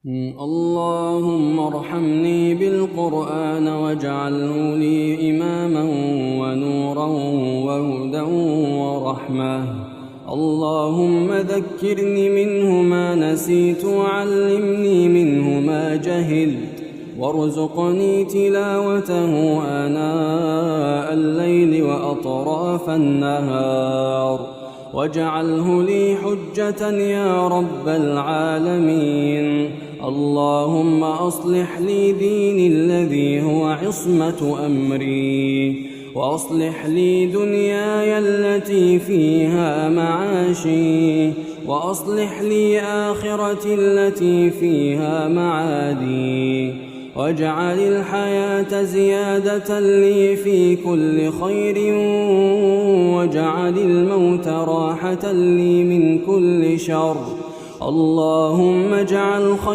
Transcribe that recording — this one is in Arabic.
اللهم ارحمني بالقرآن واجعله لي إماما ونورا وهدى ورحمة. اللهم ذكرني منه ما نسيت وعلمني منه ما جهلت وارزقني تلاوته آناء الليل وأطراف النهار واجعله لي حجة يا رب العالمين. اللهم أصلح لي ديني الذي هو عصمة أمري، وأصلح لي دنياي التي فيها معاشي، وأصلح لي آخرتي التي فيها معادي، واجعل الحياة زيادة لي في كل خير، واجعل الموت راحة لي من كل شر. اللهم اجعل خير